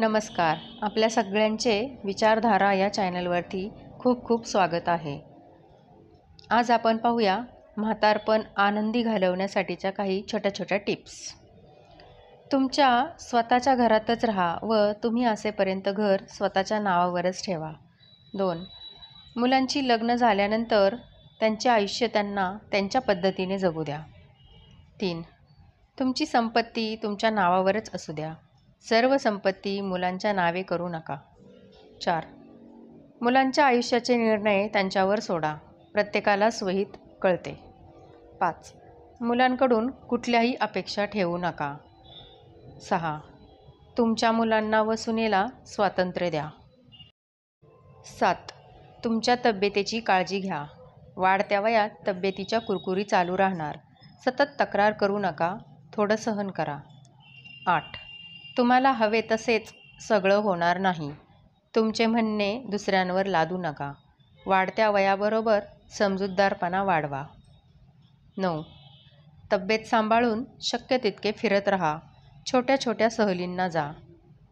नमस्कार. आपल्या सगळ्यांचे विचारधारा या चॅनलवरती खूप खूप स्वागत आहे. आज आपण पाहूया म्हातारपण आनंदी घालवण्यासाठीच्या काही छोट्या छोट्या टिप्स. तुमच्या स्वतःच्या घरातच राहा व तुम्ही असेपर्यंत घर स्वतःच्या नावावरच ठेवा. 2. मुलांची लग्न झाल्यानंतर त्यांचे आयुष्य त्यांना त्यांच्या पद्धतीने जगू द्या. 3. तुमची संपत्ती तुमच्या नावावरच असू द्या. सर्व संपत्ती मुलांच्या नावे करू नका. 4. मुलांच्या आयुष्याचे निर्णय त्यांच्यावर सोडा. प्रत्येकाला स्वहित कळते. 5. मुलांकडून कुठल्याही अपेक्षा ठेवू नका. 6. तुमच्या मुलांना व सुनेला स्वातंत्र्य द्या. 7. तुमच्या तब्येतीची काळजी घ्या. वाढत्या वयात तब्येतीच्या कुरकुरी चालू राहणार. सतत तक्रार करू नका. थोडं सहन करा. 8. तुम्हाला हवे तसेच सगळं होणार नाही. तुमचे म्हणणे दुसऱ्यांवर लादू नका. वाढत्या वयाबरोबर समजूतदारपणा वाढवा. 9. तब्येत सांभाळून शक्य तितके फिरत राहा. छोट्या छोट्या सहलींना जा.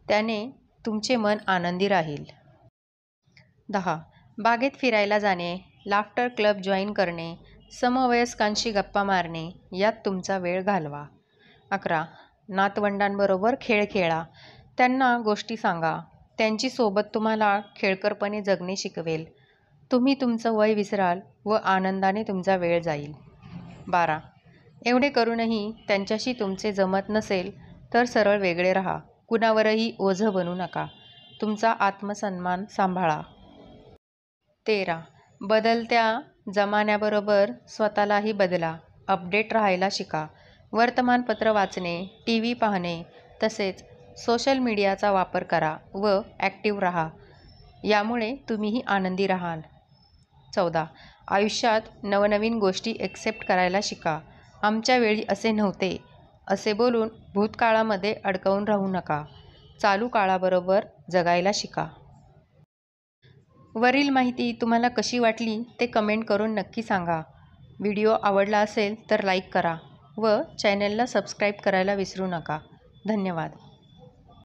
त्याने तुमचे मन आनंदी राहील. 10. बागेत फिरायला जाणे, लाफ्टर क्लब जॉईन करणे, समवयस्कांशी गप्पा मारणे यात तुमचा वेळ घालवा. 11. नातवंडांबरोबर खेळ खेळा. त्यांना गोष्टी सांगा. त्यांची सोबत तुम्हाला खेळकरपणे जगणे शिकवेल. तुम्ही तुमचं वय विसराल व आनंदाने तुमचा वेळ जाईल. 12. एवढे करूनही त्यांच्याशी तुमचे जमत नसेल तर सरळ वेगळे राहा. कुणावरही ओझं बनू नका. तुमचा आत्मसन्मान सांभाळा. 13. बदलत्या जमान्याबरोबर स्वतःलाही बदला. अपडेट राहायला शिका. वर्तमानपत्र वाचणे, TV पाहणे तसेच सोशल मीडियाचा वापर करा व ॲक्टिव्ह राहा. यामुळे तुम्हीही आनंदी राहाल. 14. आयुष्यात नवनवीन गोष्टी ॲक्सेप्ट करायला शिका. आमच्या वेळी असे नव्हते असे बोलून भूतकाळामध्ये अडकवून राहू नका. चालू काळाबरोबर जगायला शिका. वरील माहिती तुम्हाला कशी वाटली ते कमेंट करून नक्की सांगा. व्हिडिओ आवडला असेल तर लाईक करा व चॅनलला सबस्क्राईब करायला विसरू नका. धन्यवाद.